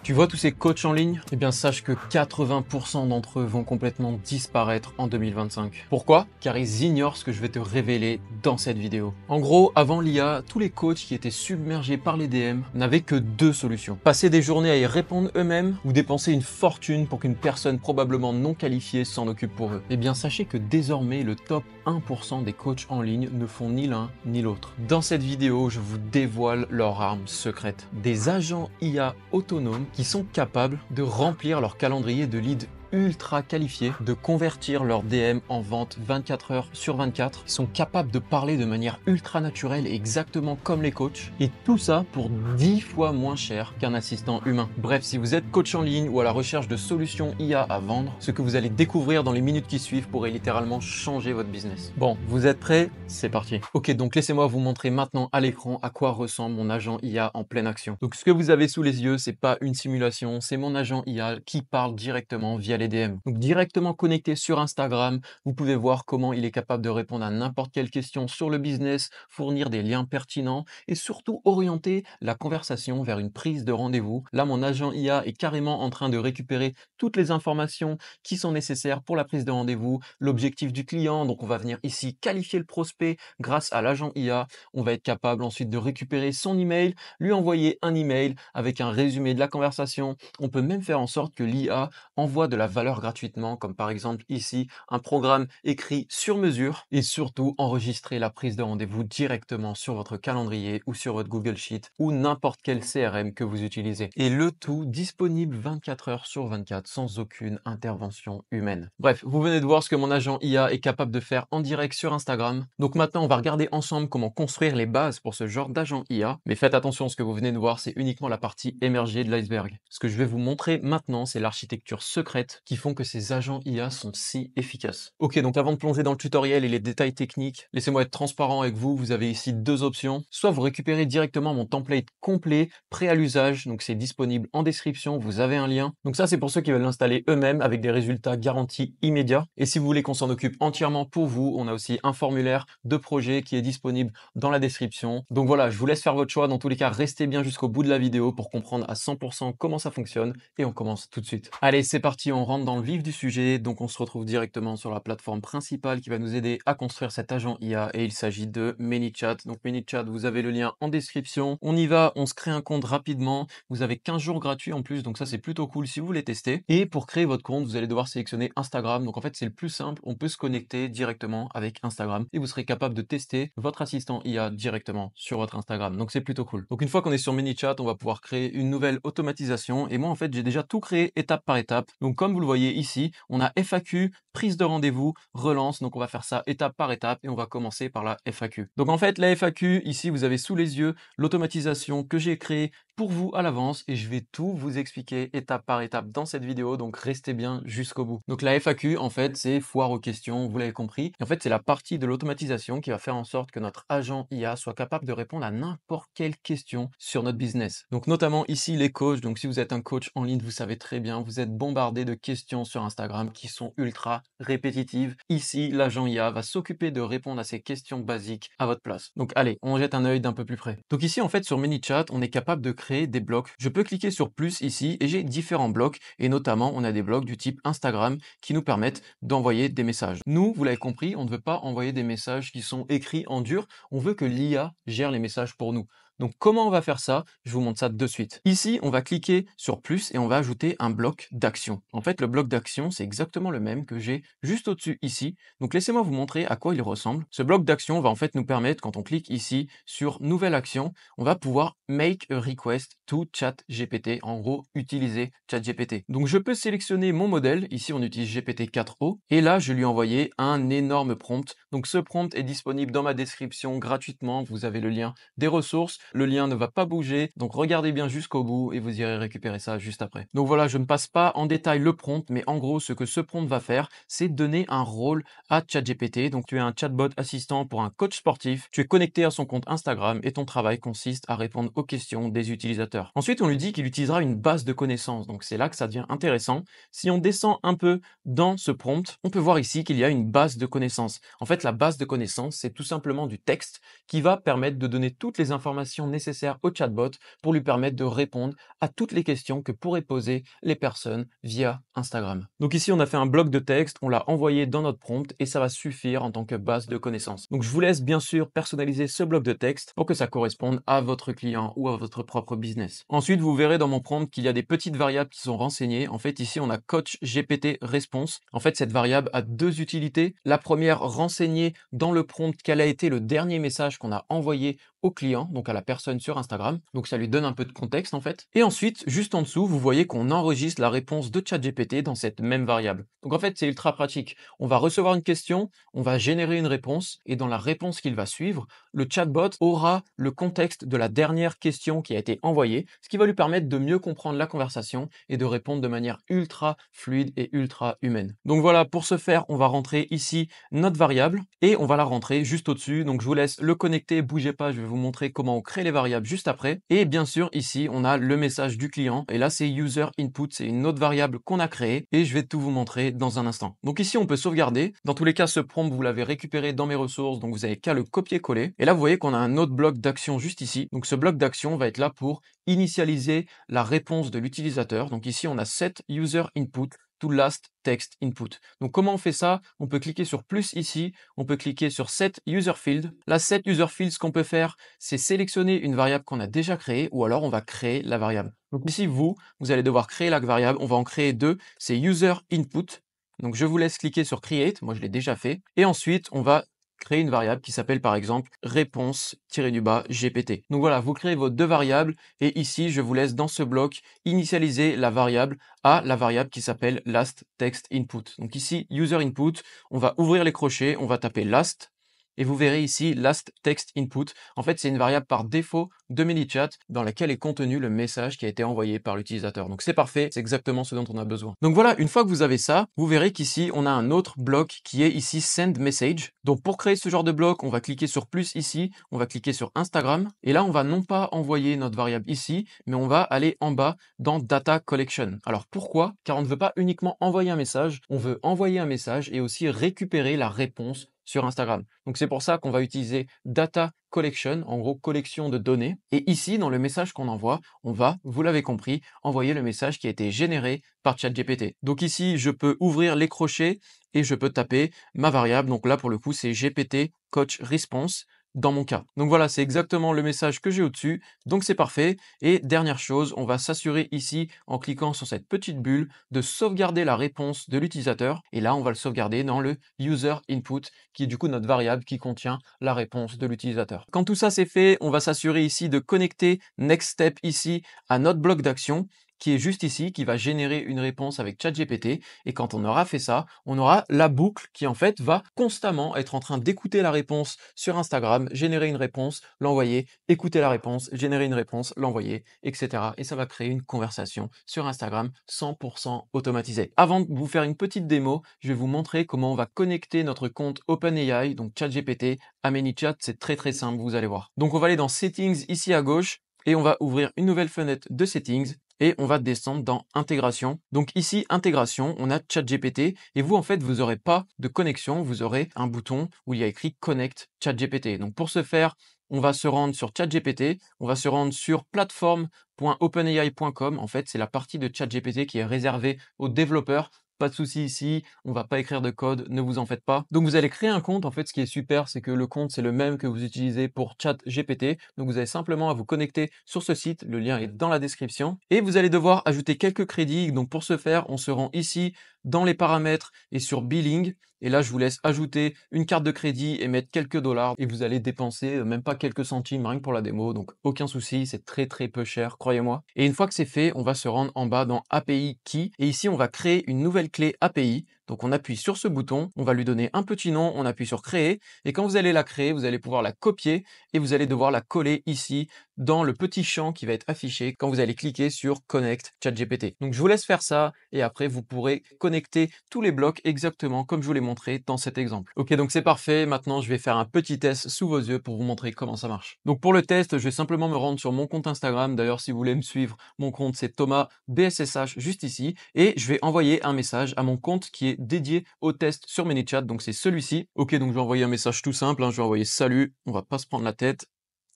Tu vois tous ces coachs en ligne? Eh bien, sache que 80% d'entre eux vont complètement disparaître en 2025. Pourquoi? Car ils ignorent ce que je vais te révéler dans cette vidéo. En gros, avant l'IA, tous les coachs qui étaient submergés par les DM n'avaient que deux solutions. Passer des journées à y répondre eux-mêmes ou dépenser une fortune pour qu'une personne probablement non qualifiée s'en occupe pour eux. Eh bien, sachez que désormais, le top 1% des coachs en ligne ne font ni l'un ni l'autre. Dans cette vidéo, je vous dévoile leur arme secrète. Des agents IA autonomes qui sont capables de remplir leur calendrier de leads ultra qualifiés, de convertir leur DM en vente 24 heures sur 24. Ils sont capables de parler de manière ultra naturelle, exactement comme les coachs. Et tout ça pour 10 fois moins cher qu'un assistant humain. Bref, si vous êtes coach en ligne ou à la recherche de solutions IA à vendre, ce que vous allez découvrir dans les minutes qui suivent pourrait littéralement changer votre business. Bon, vous êtes prêts? C'est parti. Ok, donc laissez-moi vous montrer maintenant à l'écran à quoi ressemble mon agent IA en pleine action. Donc ce que vous avez sous les yeux, c'est pas une simulation, c'est mon agent IA qui parle directement via les DM. Donc directement connecté sur Instagram, vous pouvez voir comment il est capable de répondre à n'importe quelle question sur le business, fournir des liens pertinents et surtout orienter la conversation vers une prise de rendez-vous. Là, mon agent IA est carrément en train de récupérer toutes les informations qui sont nécessaires pour la prise de rendez-vous, l'objectif du client. Donc on va venir ici qualifier le prospect grâce à l'agent IA. On va être capable ensuite de récupérer son email, lui envoyer un email avec un résumé de la conversation. On peut même faire en sorte que l'IA envoie de la valeur gratuitement, comme par exemple ici, un programme écrit sur mesure et surtout enregistrer la prise de rendez-vous directement sur votre calendrier ou sur votre Google Sheet ou n'importe quel CRM que vous utilisez. Et le tout disponible 24 heures sur 24 sans aucune intervention humaine. Bref, vous venez de voir ce que mon agent IA est capable de faire en direct sur Instagram. Donc maintenant, on va regarder ensemble comment construire les bases pour ce genre d'agent IA. Mais faites attention, ce que vous venez de voir, c'est uniquement la partie émergée de l'iceberg. Ce que je vais vous montrer maintenant, c'est l'architecture secrète qui font que ces agents IA sont si efficaces. Ok, donc avant de plonger dans le tutoriel et les détails techniques, laissez-moi être transparent avec vous. Vous avez ici deux options. Soit vous récupérez directement mon template complet, prêt à l'usage, donc c'est disponible en description, vous avez un lien. Donc ça, c'est pour ceux qui veulent l'installer eux-mêmes avec des résultats garantis immédiats. Et si vous voulez qu'on s'en occupe entièrement pour vous, on a aussi un formulaire de projet qui est disponible dans la description. Donc voilà, je vous laisse faire votre choix. Dans tous les cas, restez bien jusqu'au bout de la vidéo pour comprendre à 100% comment ça fonctionne et on commence tout de suite. Allez, c'est parti, on rentre dans le vif du sujet. Donc on se retrouve directement sur la plateforme principale qui va nous aider à construire cet agent IA et il s'agit de ManyChat. Donc ManyChat, vous avez le lien en description. On y va, on se crée un compte rapidement. Vous avez 15 jours gratuits en plus, donc ça c'est plutôt cool si vous voulez tester. Et pour créer votre compte, vous allez devoir sélectionner Instagram. Donc en fait, c'est le plus simple, on peut se connecter directement avec Instagram et vous serez capable de tester votre assistant IA directement sur votre Instagram. Donc c'est plutôt cool. Donc une fois qu'on est sur ManyChat, on va pouvoir créer une nouvelle automatisation et moi en fait, j'ai déjà tout créé étape par étape. Donc comme vous le voyez ici, on a FAQ, prise de rendez-vous, relance. Donc on va faire ça étape par étape et on va commencer par la FAQ. Donc en fait, la FAQ, ici, vous avez sous les yeux l'automatisation que j'ai créée pour vous à l'avance et je vais tout vous expliquer étape par étape dans cette vidéo, donc restez bien jusqu'au bout. Donc la FAQ, en fait, c'est foire aux questions, vous l'avez compris. Et en fait, c'est la partie de l'automatisation qui va faire en sorte que notre agent IA soit capable de répondre à n'importe quelle question sur notre business. Donc notamment ici, les coachs. Donc si vous êtes un coach en ligne, vous savez très bien, vous êtes bombardé de questions sur Instagram qui sont ultra répétitives. Ici, l'agent IA va s'occuper de répondre à ces questions basiques à votre place. Donc allez, on jette un œil d'un peu plus près. Donc ici, en fait, sur ManyChat, on est capable de créer des blocs. Je peux cliquer sur plus ici et j'ai différents blocs et notamment on a des blocs du type Instagram qui nous permettent d'envoyer des messages. Nous, vous l'avez compris, on ne veut pas envoyer des messages qui sont écrits en dur, on veut que l'IA gère les messages pour nous. Donc comment on va faire ça? Je vous montre ça de suite. Ici, on va cliquer sur plus et on va ajouter un bloc d'action. En fait, le bloc d'action, c'est exactement le même que j'ai juste au-dessus ici. Donc laissez-moi vous montrer à quoi il ressemble. Ce bloc d'action va en fait nous permettre, quand on clique ici sur nouvelle action, on va pouvoir make a request to ChatGPT. En gros, utiliser ChatGPT. Donc je peux sélectionner mon modèle. Ici, on utilise GPT-4o. Et là, je lui ai envoyé un énorme prompt. Donc ce prompt est disponible dans ma description gratuitement. Vous avez le lien des ressources. Le lien ne va pas bouger, donc regardez bien jusqu'au bout et vous irez récupérer ça juste après. Donc voilà, je ne passe pas en détail le prompt, mais en gros, ce que ce prompt va faire, c'est donner un rôle à ChatGPT. Donc tu es un chatbot assistant pour un coach sportif, tu es connecté à son compte Instagram et ton travail consiste à répondre aux questions des utilisateurs. Ensuite, on lui dit qu'il utilisera une base de connaissances, donc c'est là que ça devient intéressant. Si on descend un peu dans ce prompt, on peut voir ici qu'il y a une base de connaissances. En fait, la base de connaissances, c'est tout simplement du texte qui va permettre de donner toutes les informations l'information nécessaire au chatbot pour lui permettre de répondre à toutes les questions que pourraient poser les personnes via Instagram. Donc ici, on a fait un bloc de texte, on l'a envoyé dans notre prompt et ça va suffire en tant que base de connaissances. Donc je vous laisse bien sûr personnaliser ce bloc de texte pour que ça corresponde à votre client ou à votre propre business. Ensuite, vous verrez dans mon prompt qu'il y a des petites variables qui sont renseignées. En fait, ici, on a coach GPT response. En fait, cette variable a deux utilités. La première, renseigner dans le prompt quel a été le dernier message qu'on a envoyé au client, donc à la personne sur Instagram. Donc ça lui donne un peu de contexte en fait. Et ensuite, juste en dessous, vous voyez qu'on enregistre la réponse de ChatGPT dans cette même variable. Donc en fait, c'est ultra pratique. On va recevoir une question, on va générer une réponse et dans la réponse qu'il va suivre, le chatbot aura le contexte de la dernière question qui a été envoyée, ce qui va lui permettre de mieux comprendre la conversation et de répondre de manière ultra fluide et ultra humaine. Donc voilà, pour ce faire, on va rentrer ici notre variable et on va la rentrer juste au-dessus. Donc je vous laisse le connecter, bougez pas, je vais vous montrer comment on crée les variables juste après. Et bien sûr, ici, on a le message du client et là, c'est user input, c'est une autre variable qu'on a créée et je vais tout vous montrer dans un instant. Donc ici, on peut sauvegarder. Dans tous les cas, ce prompt, vous l'avez récupéré dans mes ressources, donc vous avez qu'à le copier-coller. Et là, vous voyez qu'on a un autre bloc d'action juste ici. Donc ce bloc d'action va être là pour initialiser la réponse de l'utilisateur. Donc ici, on a set user input to last text input. Donc comment on fait ça? On peut cliquer sur plus ici, on peut cliquer sur set user field. Là, set user field, ce qu'on peut faire, c'est sélectionner une variable qu'on a déjà créée ou alors on va créer la variable. Donc ici, vous allez devoir créer la variable. On va en créer deux. C'est user input. Donc je vous laisse cliquer sur create. Moi, je l'ai déjà fait. Et ensuite, on va créer une variable qui s'appelle par exemple réponse-du-bas GPT. Donc voilà, vous créez vos deux variables et ici, je vous laisse dans ce bloc initialiser la variable à la variable qui s'appelle last text input. Donc ici, user input, on va ouvrir les crochets, on va taper last et vous verrez ici last text input. En fait, c'est une variable par défaut de ManyChat dans laquelle est contenu le message qui a été envoyé par l'utilisateur. Donc c'est parfait, c'est exactement ce dont on a besoin. Donc voilà, une fois que vous avez ça, vous verrez qu'ici, on a un autre bloc qui est ici send message. Donc pour créer ce genre de bloc, on va cliquer sur plus ici, on va cliquer sur Instagram et là, on va non pas envoyer notre variable ici, mais on va aller en bas dans data collection. Alors pourquoi? Car on ne veut pas uniquement envoyer un message, on veut envoyer un message et aussi récupérer la réponse sur Instagram. Donc c'est pour ça qu'on va utiliser data collection, en gros collection de données. Et ici, dans le message qu'on envoie, on va, vous l'avez compris, envoyer le message qui a été généré par ChatGPT. Donc ici, je peux ouvrir les crochets et je peux taper ma variable. Donc là, pour le coup, c'est GPT Coach Response dans mon cas. Donc voilà, c'est exactement le message que j'ai au-dessus. Donc c'est parfait. Et dernière chose, on va s'assurer ici, en cliquant sur cette petite bulle, de sauvegarder la réponse de l'utilisateur. Et là, on va le sauvegarder dans le user input, qui est du coup notre variable qui contient la réponse de l'utilisateur. Quand tout ça c'est fait, on va s'assurer ici de connecter Next Step ici à notre bloc d'action qui est juste ici, qui va générer une réponse avec ChatGPT. Et quand on aura fait ça, on aura la boucle qui en fait va constamment être en train d'écouter la réponse sur Instagram, générer une réponse, l'envoyer, écouter la réponse, générer une réponse, l'envoyer, etc. Et ça va créer une conversation sur Instagram 100% automatisée. Avant de vous faire une petite démo, je vais vous montrer comment on va connecter notre compte OpenAI, donc ChatGPT, à ManyChat. C'est très très simple, vous allez voir. Donc on va aller dans Settings ici à gauche et on va ouvrir une nouvelle fenêtre de Settings. Et on va descendre dans intégration. Donc ici, intégration, on a ChatGPT et vous, en fait, vous n'aurez pas de connexion, vous aurez un bouton où il y a écrit Connect ChatGPT. Donc pour ce faire, on va se rendre sur ChatGPT, on va se rendre sur platform.openai.com. En fait, c'est la partie de ChatGPT qui est réservée aux développeurs. Pas de souci ici, on va pas écrire de code, ne vous en faites pas. Donc vous allez créer un compte. En fait, ce qui est super, c'est que le compte, c'est le même que vous utilisez pour ChatGPT. Donc vous avez simplement à vous connecter sur ce site. Le lien est dans la description. Et vous allez devoir ajouter quelques crédits. Donc pour ce faire, on se rend ici dans les paramètres et sur Billing. Et là, je vous laisse ajouter une carte de crédit et mettre quelques dollars. Et vous allez dépenser même pas quelques centimes, rien que pour la démo. Donc aucun souci, c'est très très peu cher, croyez-moi. Et une fois que c'est fait, on va se rendre en bas dans API Key. Et ici, on va créer une nouvelle clé API. Donc on appuie sur ce bouton, on va lui donner un petit nom, on appuie sur créer et quand vous allez la créer, vous allez pouvoir la copier et vous allez devoir la coller ici dans le petit champ qui va être affiché quand vous allez cliquer sur Connect ChatGPT. Donc je vous laisse faire ça et après vous pourrez connecter tous les blocs exactement comme je vous l'ai montré dans cet exemple. Ok, donc c'est parfait, maintenant je vais faire un petit test sous vos yeux pour vous montrer comment ça marche. Donc pour le test, je vais simplement me rendre sur mon compte Instagram. D'ailleurs, si vous voulez me suivre, mon compte c'est Thomas BSSH juste ici et je vais envoyer un message à mon compte qui est dédié au test sur ManyChat, donc c'est celui-ci. Ok, donc je vais envoyer un message tout simple, je vais envoyer salut, on va pas se prendre la tête.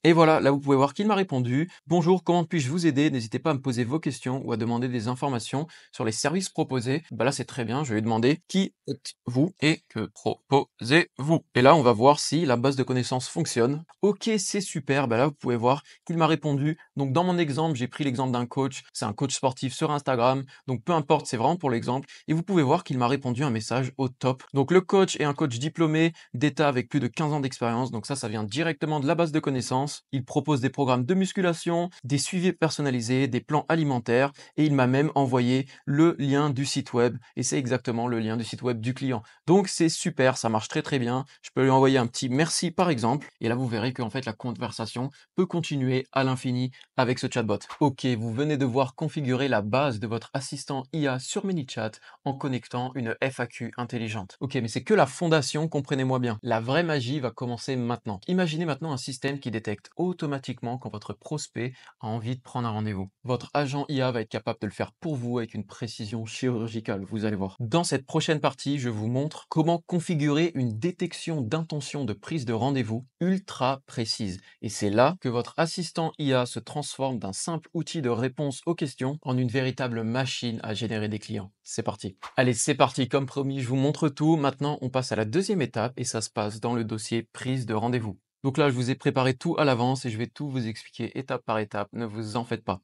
Et voilà, là vous pouvez voir qu'il m'a répondu: «Bonjour, comment puis-je vous aider? N'hésitez pas à me poser vos questions ou à demander des informations sur les services proposés». Bah là c'est très bien, je vais lui demander: «Qui êtes-vous et que proposez-vous?» Et là on va voir si la base de connaissances fonctionne. OK, c'est super, bah là vous pouvez voir qu'il m'a répondu. Donc dans mon exemple, j'ai pris l'exemple d'un coach, c'est un coach sportif sur Instagram, donc peu importe, c'est vraiment pour l'exemple. Et vous pouvez voir qu'il m'a répondu un message au top. Donc le coach est un coach diplômé d'État avec plus de 15 ans d'expérience, donc ça vient directement de la base de connaissances. Il propose des programmes de musculation, des suivis personnalisés, des plans alimentaires, et il m'a même envoyé le lien du site web, et c'est exactement le lien du site web du client. Donc c'est super, ça marche très très bien. Je peux lui envoyer un petit merci par exemple, et là vous verrez qu'en fait la conversation peut continuer à l'infini avec ce chatbot. Ok, vous venez de voir configurer la base de votre assistant IA sur ManyChat en connectant une FAQ intelligente. Ok, mais c'est que la fondation, comprenez-moi bien. La vraie magie va commencer maintenant. Imaginez maintenant un système qui détecte automatiquement quand votre prospect a envie de prendre un rendez-vous. Votre agent IA va être capable de le faire pour vous avec une précision chirurgicale, vous allez voir. Dans cette prochaine partie, je vous montre comment configurer une détection d'intention de prise de rendez-vous ultra précise. Et c'est là que votre assistant IA se transforme d'un simple outil de réponse aux questions en une véritable machine à générer des clients. C'est parti. Allez, c'est parti. Comme promis, je vous montre tout. Maintenant, on passe à la deuxième étape et ça se passe dans le dossier prise de rendez-vous. Donc là, je vous ai préparé tout à l'avance et je vais tout vous expliquer étape par étape. Ne vous en faites pas.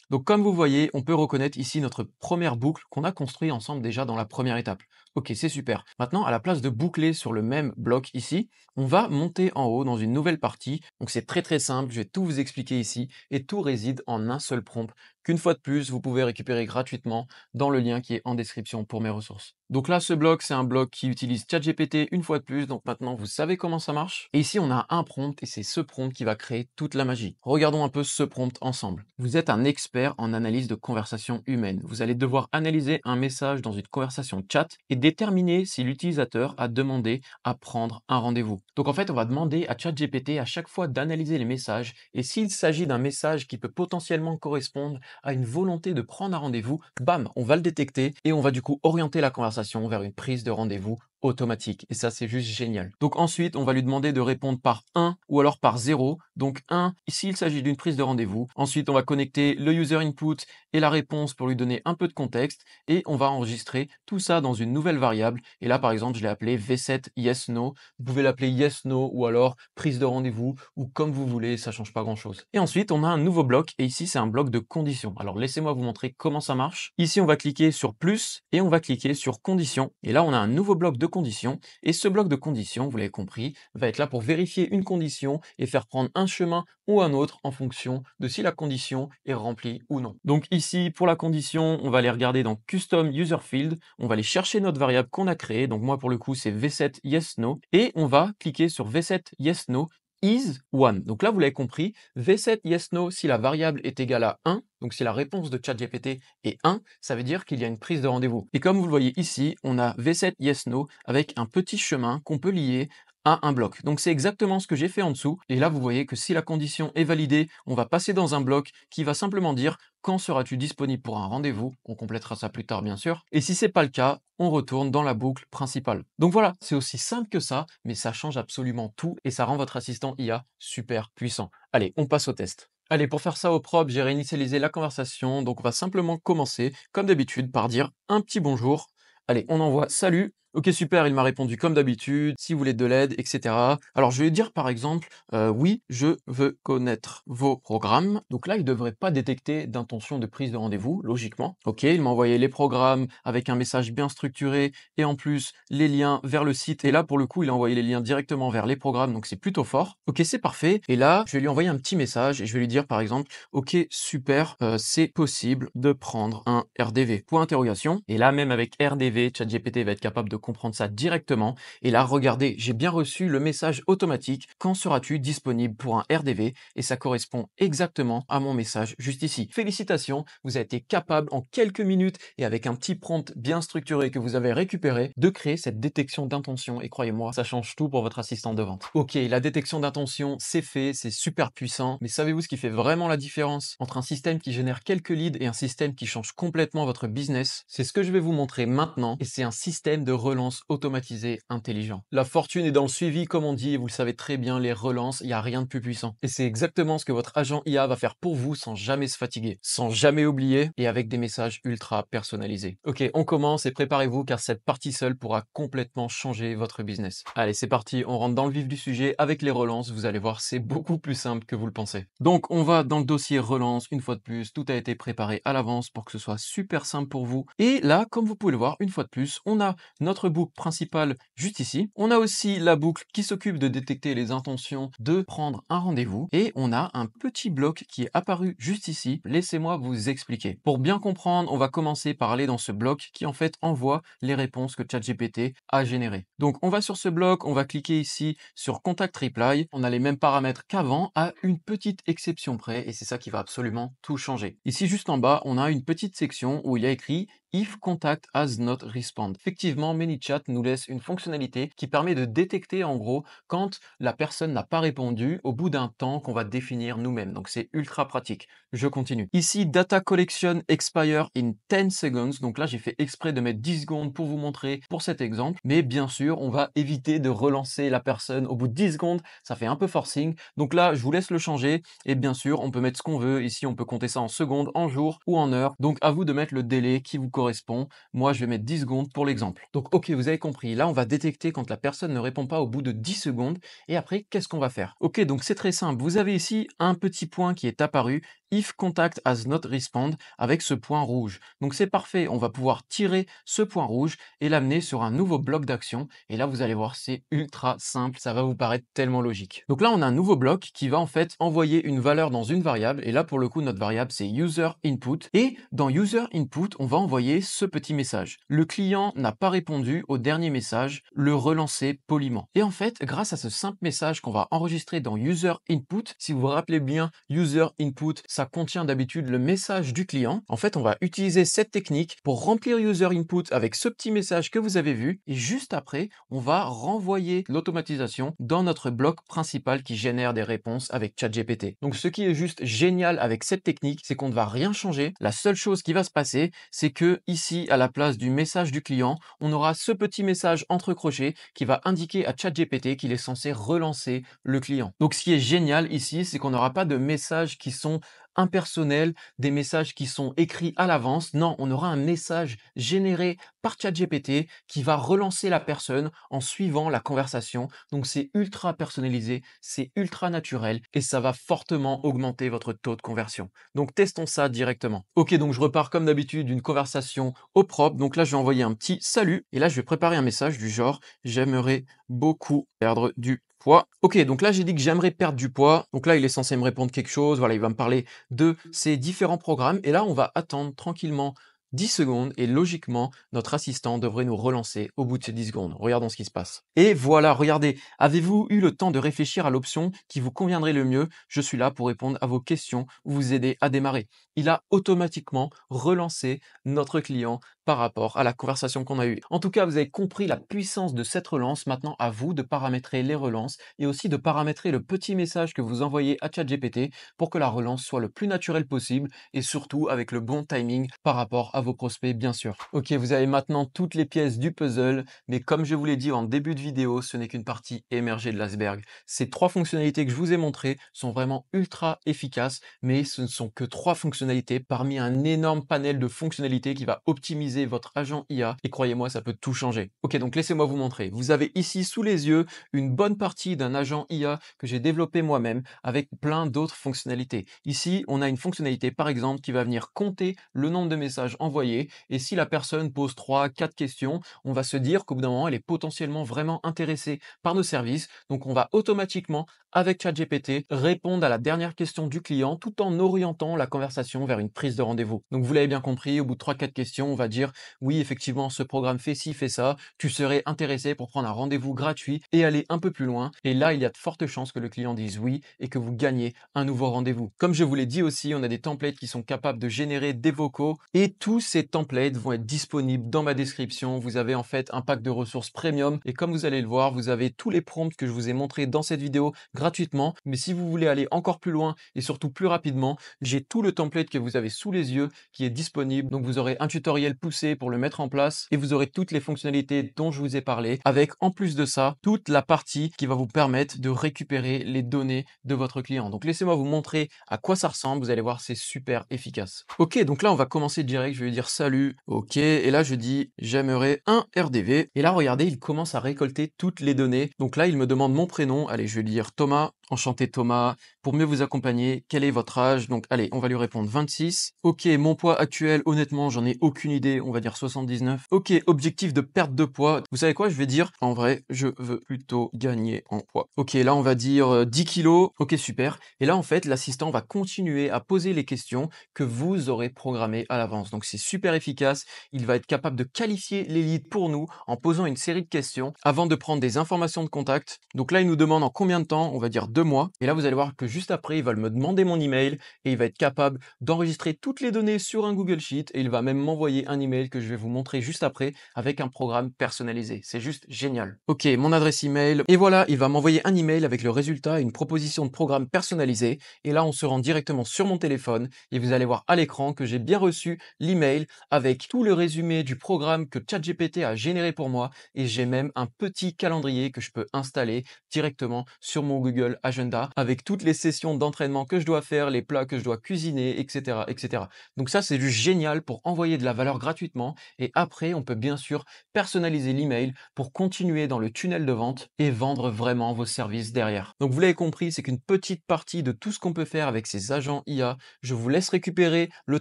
Donc comme vous voyez, on peut reconnaître ici notre première boucle qu'on a construit ensemble déjà dans la première étape. Ok, c'est super. Maintenant, à la place de boucler sur le même bloc ici, on va monter en haut dans une nouvelle partie. Donc c'est très très simple, je vais tout vous expliquer ici et tout réside en un seul prompt qu'une fois de plus, vous pouvez récupérer gratuitement dans le lien qui est en description pour mes ressources. Donc là, ce bloc, c'est un bloc qui utilise ChatGPT une fois de plus, donc maintenant vous savez comment ça marche. Et ici, on a un prompt et c'est ce prompt qui va créer toute la magie. Regardons un peu ce prompt ensemble. Vous êtes un expert en analyse de conversation humaine. Vous allez devoir analyser un message dans une conversation chat et déterminer si l'utilisateur a demandé à prendre un rendez-vous. Donc en fait, on va demander à ChatGPT à chaque fois d'analyser les messages et s'il s'agit d'un message qui peut potentiellement correspondre à une volonté de prendre un rendez-vous, bam, on va le détecter et on va du coup orienter la conversation vers une prise de rendez-vous automatique. Et ça, c'est juste génial. Donc ensuite, on va lui demander de répondre par 1 ou alors par 0. Donc 1, s'il s'agit d'une prise de rendez-vous. Ensuite, on va connecter le user input et la réponse pour lui donner un peu de contexte. Et on va enregistrer tout ça dans une nouvelle variable. Et là, par exemple, je l'ai appelé V7 yes no. Vous pouvez l'appeler yes no ou alors prise de rendez-vous ou comme vous voulez, ça change pas grand-chose. Et ensuite, on a un nouveau bloc et ici, c'est un bloc de conditions. Alors, laissez-moi vous montrer comment ça marche. Ici, on va cliquer sur plus et on va cliquer sur conditions. Et là, on a un nouveau bloc de conditions. Et ce bloc de conditions, vous l'avez compris, va être là pour vérifier une condition et faire prendre un chemin ou un autre en fonction de si la condition est remplie ou non. Donc ici, pour la condition, on va aller regarder dans Custom User Field. On va aller chercher notre variable qu'on a créée. Donc moi, pour le coup, c'est V7 Yes No. Et on va cliquer sur V7 Yes No is 1. Donc là, vous l'avez compris, V7 yes no, si la variable est égale à 1, donc si la réponse de ChatGPT est 1, ça veut dire qu'il y a une prise de rendez-vous. Et comme vous le voyez ici, on a V7 yes no avec un petit chemin qu'on peut lier à un bloc. Donc c'est exactement ce que j'ai fait en dessous. Et là, vous voyez que si la condition est validée, on va passer dans un bloc qui va simplement dire quand seras-tu disponible pour un rendez-vous? On complétera ça plus tard, bien sûr. Et si c'est pas le cas, on retourne dans la boucle principale. Donc voilà, c'est aussi simple que ça, mais ça change absolument tout et ça rend votre assistant IA super puissant. Allez, on passe au test. Allez, pour faire ça au propre, j'ai réinitialisé la conversation, donc on va simplement commencer, comme d'habitude, par dire un petit bonjour. Allez, on envoie salut. Ok, super, il m'a répondu comme d'habitude, si vous voulez de l'aide, etc. Alors, je vais dire par exemple, oui, je veux connaître vos programmes. Donc là, il ne devrait pas détecter d'intention de prise de rendez-vous, logiquement. Ok, il m'a envoyé les programmes avec un message bien structuré et en plus les liens vers le site. Et là, pour le coup, il a envoyé les liens directement vers les programmes, donc c'est plutôt fort. Ok, c'est parfait. Et là, je vais lui envoyer un petit message et je vais lui dire par exemple, ok, super, c'est possible de prendre un RDV. Point interrogation. Et là, même avec RDV, ChatGPT va être capable de comprendre ça directement. Et là, regardez, j'ai bien reçu le message automatique. Quand seras-tu disponible pour un RDV? Et ça correspond exactement à mon message juste ici. Félicitations, vous avez été capable en quelques minutes et avec un petit prompt bien structuré que vous avez récupéré de créer cette détection d'intention. Et croyez-moi, ça change tout pour votre assistant de vente. Ok, la détection d'intention, c'est fait, c'est super puissant. Mais savez-vous ce qui fait vraiment la différence entre un système qui génère quelques leads et un système qui change complètement votre business? C'est ce que je vais vous montrer maintenant et c'est un système de relance automatisé intelligent. La fortune est dans le suivi, comme on dit, et vous le savez très bien, les relances, il n'y a rien de plus puissant. Et c'est exactement ce que votre agent IA va faire pour vous sans jamais se fatiguer, sans jamais oublier et avec des messages ultra personnalisés. Ok, on commence et préparez-vous car cette partie seule pourra complètement changer votre business. Allez, c'est parti, on rentre dans le vif du sujet avec les relances. Vous allez voir, c'est beaucoup plus simple que vous le pensez. Donc, on va dans le dossier relance. Une fois de plus, tout a été préparé à l'avance pour que ce soit super simple pour vous. Et là, comme vous pouvez le voir, une fois de plus, on a notre boucle principale juste ici. On a aussi la boucle qui s'occupe de détecter les intentions de prendre un rendez-vous. Et on a un petit bloc qui est apparu juste ici. Laissez-moi vous expliquer. Pour bien comprendre, on va commencer par aller dans ce bloc qui en fait envoie les réponses que ChatGPT a générées. Donc on va sur ce bloc, on va cliquer ici sur Contact Reply. On a les mêmes paramètres qu'avant à une petite exception près et c'est ça qui va absolument tout changer. Ici juste en bas, on a une petite section où il y a écrit If contact has not respond. Effectivement, ManyChat nous laisse une fonctionnalité qui permet de détecter en gros quand la personne n'a pas répondu au bout d'un temps qu'on va définir nous-mêmes. Donc c'est ultra pratique. Je continue. Ici, Data Collection Expire in 10 seconds. Donc là, j'ai fait exprès de mettre 10 secondes pour vous montrer pour cet exemple. Mais bien sûr, on va éviter de relancer la personne au bout de 10 secondes. Ça fait un peu forcing. Donc là, je vous laisse le changer. Et bien sûr, on peut mettre ce qu'on veut. Ici, on peut compter ça en secondes, en jours ou en heures. Donc à vous de mettre le délai qui vous correspond. Moi, je vais mettre 10 secondes pour l'exemple. Donc ok, vous avez compris. Là, on va détecter quand la personne ne répond pas au bout de 10 secondes. Et après, qu'est-ce qu'on va faire? Ok, donc c'est très simple. Vous avez ici un petit point qui est apparu. If contact has not respond avec ce point rouge. Donc c'est parfait, on va pouvoir tirer ce point rouge et l'amener sur un nouveau bloc d'action. Et là, vous allez voir, c'est ultra simple, ça va vous paraître tellement logique. Donc là, on a un nouveau bloc qui va en fait envoyer une valeur dans une variable. Et là, pour le coup, notre variable, c'est user input. Et dans user input, on va envoyer ce petit message. Le client n'a pas répondu au dernier message, le relancer poliment. Et en fait, grâce à ce simple message qu'on va enregistrer dans user input, si vous vous rappelez bien, user input, ça contient d'habitude le message du client. En fait, on va utiliser cette technique pour remplir user input avec ce petit message que vous avez vu. Et juste après, on va renvoyer l'automatisation dans notre bloc principal qui génère des réponses avec ChatGPT. Donc, ce qui est juste génial avec cette technique, c'est qu'on ne va rien changer. La seule chose qui va se passer, c'est que ici, à la place du message du client, on aura ce petit message entre crochets qui va indiquer à ChatGPT qu'il est censé relancer le client. Donc, ce qui est génial ici, c'est qu'on n'aura pas de messages qui sont impersonnels, des messages qui sont écrits à l'avance. Non, on aura un message généré par ChatGPT qui va relancer la personne en suivant la conversation. Donc c'est ultra personnalisé, c'est ultra naturel et ça va fortement augmenter votre taux de conversion. Donc testons ça directement. Ok, donc je repars comme d'habitude d'une conversation au propre. Donc là, je vais envoyer un petit salut et là, je vais préparer un message du genre j'aimerais beaucoup perdre du poids. Ok, donc là j'ai dit que j'aimerais perdre du poids. Donc là il est censé me répondre quelque chose. Voilà, il va me parler de ces différents programmes. Et là on va attendre tranquillement 10 secondes et logiquement notre assistant devrait nous relancer au bout de ces 10 secondes. Regardons ce qui se passe. Et voilà, regardez, avez-vous eu le temps de réfléchir à l'option qui vous conviendrait le mieux? Je suis là pour répondre à vos questions, vous aider à démarrer. Il a automatiquement relancé notre client par rapport à la conversation qu'on a eue. En tout cas, vous avez compris la puissance de cette relance. Maintenant, à vous de paramétrer les relances et aussi de paramétrer le petit message que vous envoyez à ChatGPT pour que la relance soit le plus naturelle possible et surtout avec le bon timing par rapport à vos prospects, bien sûr. Ok, vous avez maintenant toutes les pièces du puzzle, mais comme je vous l'ai dit en début de vidéo, ce n'est qu'une partie émergée de l'iceberg. Ces 3 fonctionnalités que je vous ai montrées sont vraiment ultra efficaces, mais ce ne sont que 3 fonctionnalités parmi un énorme panel de fonctionnalités qui va optimiser votre agent IA. Et croyez-moi, ça peut tout changer. Ok, donc laissez-moi vous montrer. Vous avez ici sous les yeux une bonne partie d'un agent IA que j'ai développé moi-même avec plein d'autres fonctionnalités. Ici, on a une fonctionnalité par exemple qui va venir compter le nombre de messages envoyés et si la personne pose 3-4 questions, on va se dire qu'au bout d'un moment, elle est potentiellement vraiment intéressée par nos services. Donc on va automatiquement, avec ChatGPT, répondre à la dernière question du client tout en orientant la conversation vers une prise de rendez-vous. Donc vous l'avez bien compris, au bout de 3-4 questions, on va dire oui, effectivement, ce programme fait ci, fait ça, tu serais intéressé pour prendre un rendez-vous gratuit et aller un peu plus loin. Et là, il y a de fortes chances que le client dise oui et que vous gagnez un nouveau rendez-vous. Comme je vous l'ai dit aussi, on a des templates qui sont capables de générer des vocaux et tout tous ces templates vont être disponibles dans ma description. Vous avez en fait un pack de ressources premium et comme vous allez le voir, vous avez tous les prompts que je vous ai montrés dans cette vidéo gratuitement. Mais si vous voulez aller encore plus loin et surtout plus rapidement, j'ai tout le template que vous avez sous les yeux qui est disponible. Donc vous aurez un tutoriel poussé pour le mettre en place et vous aurez toutes les fonctionnalités dont je vous ai parlé avec en plus de ça toute la partie qui va vous permettre de récupérer les données de votre client. Donc laissez-moi vous montrer à quoi ça ressemble. Vous allez voir, c'est super efficace. Ok, donc là on va commencer direct. Je vais lui dire salut. Ok, et là je dis j'aimerais un RDV. Et là regardez, il commence à récolter toutes les données. Donc là il me demande mon prénom. Allez, je vais lui dire Thomas. Enchanté Thomas. Pour mieux vous accompagner, quel est votre âge? Donc allez, on va lui répondre 26. Ok, mon poids actuel, honnêtement, j'en ai aucune idée. On va dire 79. Ok, objectif de perte de poids. Vous savez quoi? Je vais dire, en vrai, je veux plutôt gagner en poids. Ok, là on va dire 10 kilos. Ok, super. Et là en fait, l'assistant va continuer à poser les questions que vous aurez programmées à l'avance. Donc c'est super efficace. Il va être capable de qualifier les leads pour nous en posant une série de questions avant de prendre des informations de contact. Donc là, il nous demande en combien de temps? On va dire 2 mois. Et là, vous allez voir que juste après, il va me demander mon email et il va être capable d'enregistrer toutes les données sur un Google Sheet et il va même m'envoyer un email que je vais vous montrer juste après avec un programme personnalisé. C'est juste génial. Ok, mon adresse email. Et voilà, il va m'envoyer un email avec le résultat et une proposition de programme personnalisé. Et là, on se rend directement sur mon téléphone et vous allez voir à l'écran que j'ai bien reçu l'email avec tout le résumé du programme que ChatGPT a généré pour moi et j'ai même un petit calendrier que je peux installer directement sur mon Google Agenda avec toutes les sessions d'entraînement que je dois faire, les plats que je dois cuisiner, etc., etc. Donc ça, c'est juste génial pour envoyer de la valeur gratuitement et après, on peut bien sûr personnaliser l'email pour continuer dans le tunnel de vente et vendre vraiment vos services derrière. Donc vous l'avez compris, c'est qu'une petite partie de tout ce qu'on peut faire avec ces agents IA. Je vous laisse récupérer le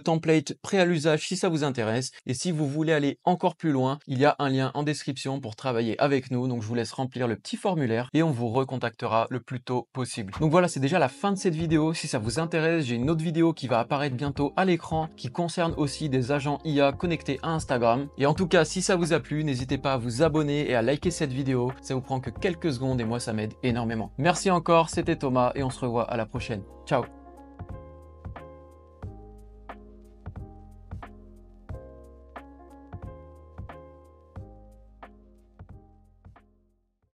template prêt à l'usage si ça vous intéresse et si vous voulez aller encore plus loin, il y a un lien en description pour travailler avec nous. Donc je vous laisse remplir le petit formulaire et on vous recontactera le plus tôt possible. Donc voilà, c'est déjà la fin de cette vidéo. Si ça vous intéresse, j'ai une autre vidéo qui va apparaître bientôt à l'écran qui concerne aussi des agents IA connectés à Instagram. Et en tout cas, si ça vous a plu, n'hésitez pas à vous abonner et à liker cette vidéo. Ça vous prend que quelques secondes et moi, ça m'aide énormément. Merci encore, c'était Thomas et on se revoit à la prochaine. Ciao!